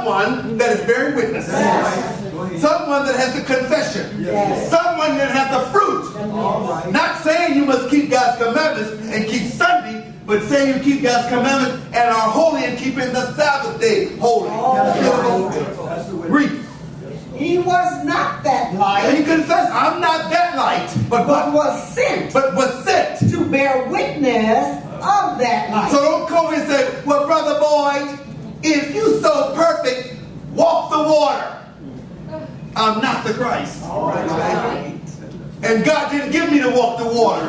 someone that is bearing witness. Someone that has the confession. Someone that has the fruit. Not saying you must keep God's commandments and keep Sunday, but saying you keep God's commandments and are holy and keeping the Sabbath day holy. Read. He was not that light. He confessed, I'm not that light. But was sent. But was sent. To bear witness of that light. So don't come and say, well, Brother Boyd, if you so perfect, walk the water. I'm not the Christ. And God didn't give me to walk the water.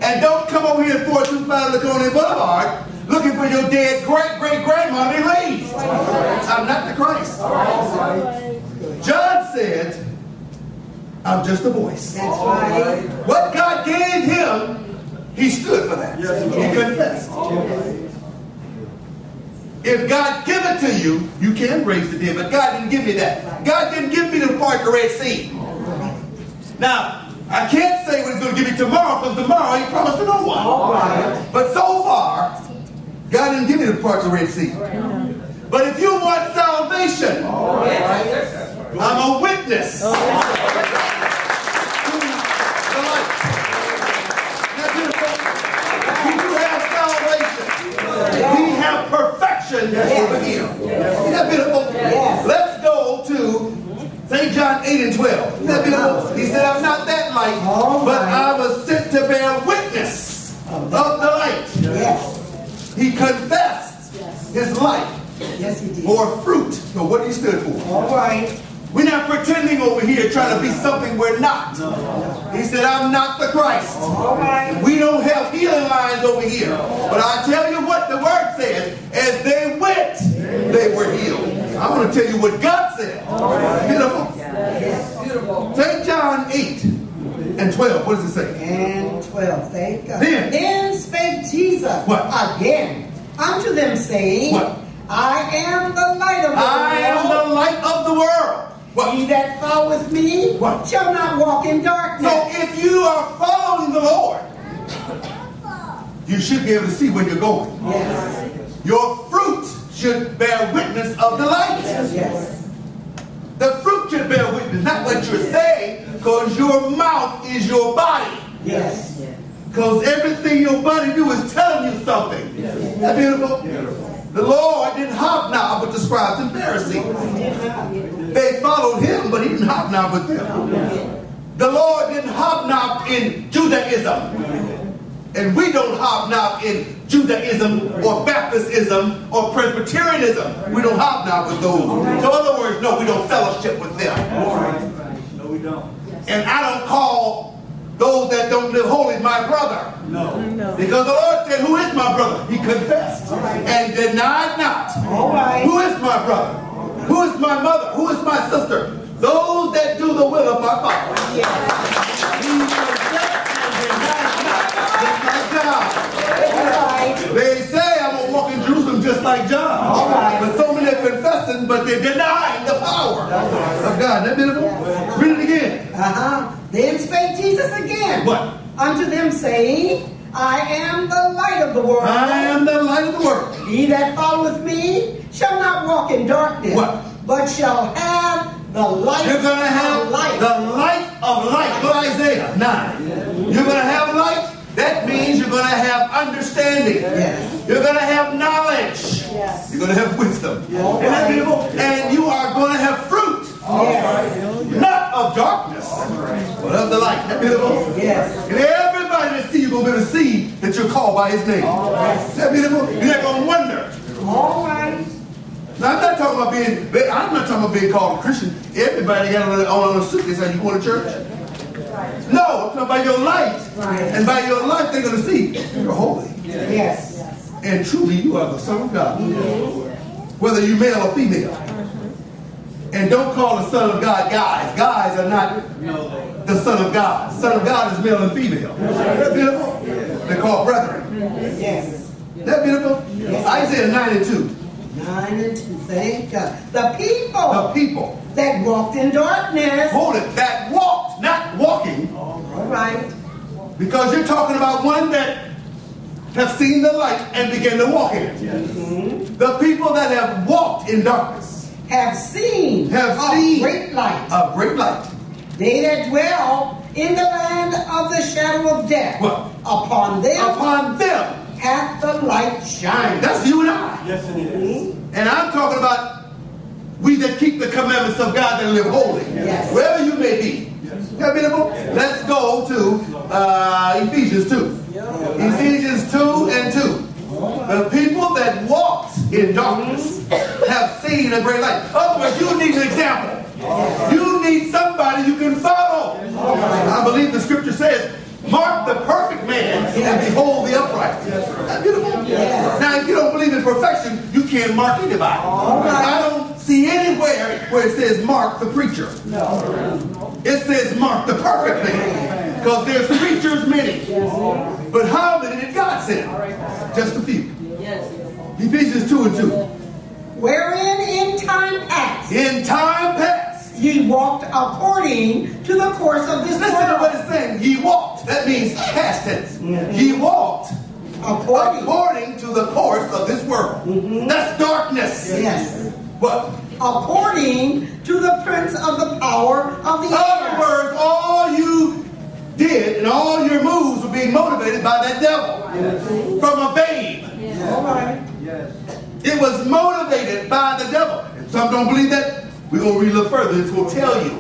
And don't come over here at 425 Laconia Boulevard looking for your dead great-great-grandma to be raised. I'm not the Christ. John said, I'm just a voice. That's right. What God gave him, he stood for that. He confessed. If God give it to you, you can raise the dead. But God didn't give me that. God didn't give me to part the Red Sea. Now, I can't say what he's going to give me tomorrow, because tomorrow he promised to no one. But so far, God didn't give me to part the Red Sea. But if you want salvation, I'm a witness. We have perfection over here. Isn't that beautiful? Let's go to St. John 8 and 12. Isn't that beautiful? He said, I'm not that light, but I was sent to bear witness of the light. He confessed his life for fruit. So what he stood for. We're not pretending over here trying to be something we're not. He said, I'm not the Christ. We don't have healing lines over here. But I tell you what the word says, as they went, they were healed. I'm going to tell you what God said. Beautiful. St. John 8 and 12. What does it say? And 12. Thank God. Then spake Jesus again unto them, saying, what? I am the light of the world. I am the light of the world. What? He that followeth me shall not walk in darkness. So if you are following the Lord, you should be able to see where you're going. Your fruit should bear witness of the light. The fruit should bear witness, not what you're saying, because your mouth is your body. Because everything your body do is telling you something. Isn't that beautiful? The Lord didn't hobnob with the scribes and Pharisees. They followed him, but he didn't hobnob with them. The Lord didn't hobnob in Judaism. And we don't hobnob in Judaism or Baptistism or Presbyterianism. We don't hobnob with those. So in other words, no, we don't fellowship with them. No, we don't. And I don't call those that don't live holy my brother. No. Because the Lord said, who is my brother? He confessed and denied not. Who is my brother? Who is my mother? Who is my sister? Those that do the will of my Father. He confessed and denied not, just like God. They say I'm going to walk in Jerusalem just like John. But so many are confessing, but they're denying the power of God. Isn't that beautiful? Read it again. Then spake Jesus again. What? Unto them, saying, I am the light of the world. I am the light of the world. He that followeth me shall not walk in darkness, but shall have the light. You're going to have light. The light of light. Go to Isaiah 9. You're going to have light. That means you're going to have understanding. You're going to have knowledge. You're going to have wisdom. And you are going to have fruit. Not of darkness, but of the light. That beautiful? And everybody that see you going to be able to see that you're called by his name. That beautiful? You're not going to wonder. Now, I'm not talking about being called a Christian. Everybody got on a suitcase and you going to church. No, I'm talking about your light. And by your life, they're going to see you're holy. And truly, you are the Son of God. Whether you're male or female. And don't call the Son of God guys. Guys are not the Son of God. The Son of God is male and female. That's beautiful. They're called brethren. That beautiful? Isaiah 9 and 2. 9 and 2. Thank God. The people that walked in darkness. Hold it. That walked, not walking. Because you're talking about one that have seen the light and began to walk in it. The people that have walked in darkness. have seen a great light. A great light. They that dwell in the land of the shadow of death. What? Upon them hath the light shined. That's you and I. Yes, it is. And I'm talking about we that keep the commandments of God that live holy. Yes. Wherever you may be. Yes. Let's go to Ephesians 2. Yes. Ephesians 2 and 2. The people that walked in darkness have seen a great light. In other words, you need an example. You need somebody you can follow. I believe the scripture says, mark the perfect man and behold the upright. That's beautiful. Now, if you don't believe in perfection, you can't mark anybody. I don't see anywhere where it says mark the preacher. It says mark the perfect man. Because there's preachers many. But how many did God send? Just a few. Ephesians 2 and 2. Wherein in time past. In time past. Ye walked according to the course of this world. Listen to what it's saying. Ye walked. That means past tense. Ye walked according to the course of this world. That's darkness. Yes. What? According to the prince of the power of the air. In other words, all you did and all your moves were being motivated by that devil. From a babe. All right. It was motivated by the devil. If some don't believe that, we're going to read a little further. It's going to tell you.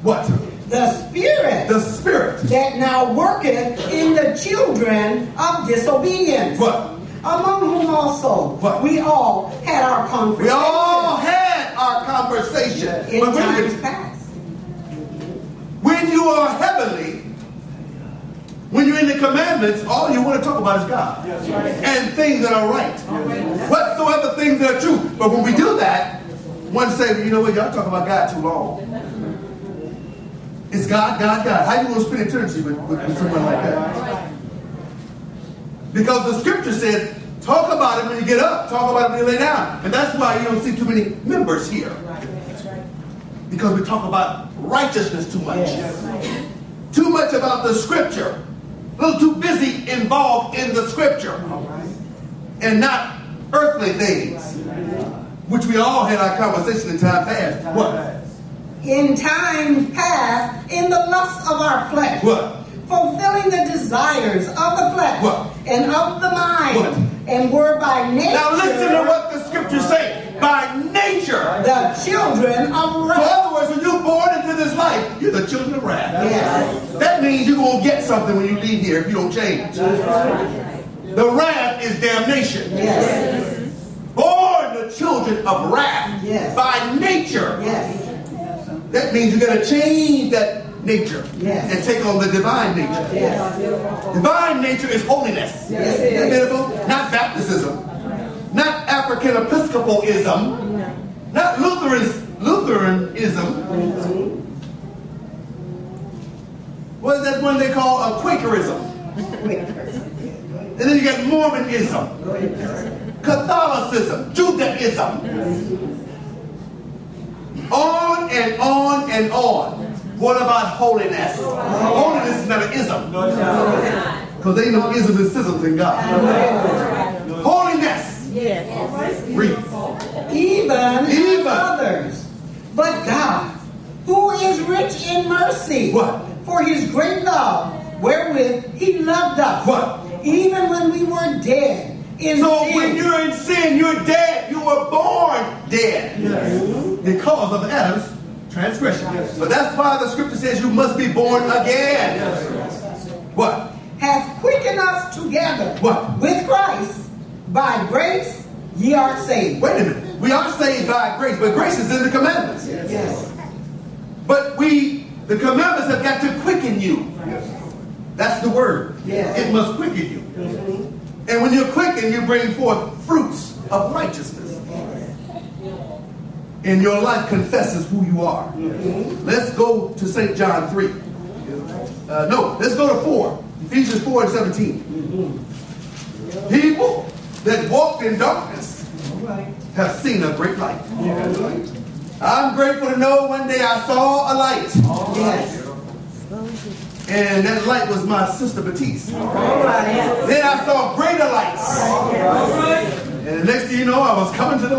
What? The Spirit. The Spirit. That now worketh in the children of disobedience. What? Among whom also we all had our conversation. We all had our conversation. In times past. When you are heavenly, when you're in the commandments, all you want to talk about is God. And things that are right. Whatsoever things that are true. But when we do that, one say, you know what, y'all talk about God too long. It's God, God, God. How you going to spend eternity with someone like that? Because the scripture says, talk about it when you get up. Talk about it when you lay down. And that's why you don't see too many members here. Because we talk about righteousness too much. Too much about the scripture. A little too busy involved in the scripture. And not earthly things. Which we all had our conversation in time past. What? In time past, in the lust of our flesh. What? Fulfilling the desires of the flesh. What? And of the mind. What? And were by nature. Now listen to what the scriptures say. By nature. The children of wrath. So in other words, when you're born into this life, you're the children of wrath. Yes. That means you're going to get something when you leave here if you don't change. The wrath is damnation. Yes. Born the children of wrath. Yes. By nature. Yes. That means you got to change that nature. Yes. And take on the divine nature. Yes. Divine nature is holiness. Yes. Isn't that beautiful? Not Baptism. Not African Episcopalism. Not Lutheranism. What is that one they call a Quakerism? And then you got Mormonism. Catholicism. Judaism. On and on and on. What about holiness? Holiness is not an ism. Because there ain't no isms and schisms in God. Holiness. Read. Even others. But God, who is rich in mercy. What? For his great love, wherewith he loved us. What? Even when we were dead. So when you're in sin, you're dead. You were born dead. Yes. Because of Adam's transgression. Yes. But that's why the scripture says you must be born again. Yes. What? Hath quickened us together. What? With Christ. By grace ye are saved. Wait a minute. We are saved by grace, but grace is in the commandments. Yes. But the commandments have got to quicken you. Yes. That's the word. Yes. It must quicken you. And when you're quickened, you bring forth fruits of righteousness. And your life confesses who you are. Let's go to St. John 3. Let's go to 4. Ephesians 4 and 17. People that walked in darkness have seen a great light. I'm grateful to know one day I saw a light. Yes. And that light was my sister Batiste. Then I saw greater lights. And the next thing you know, I was coming to the light.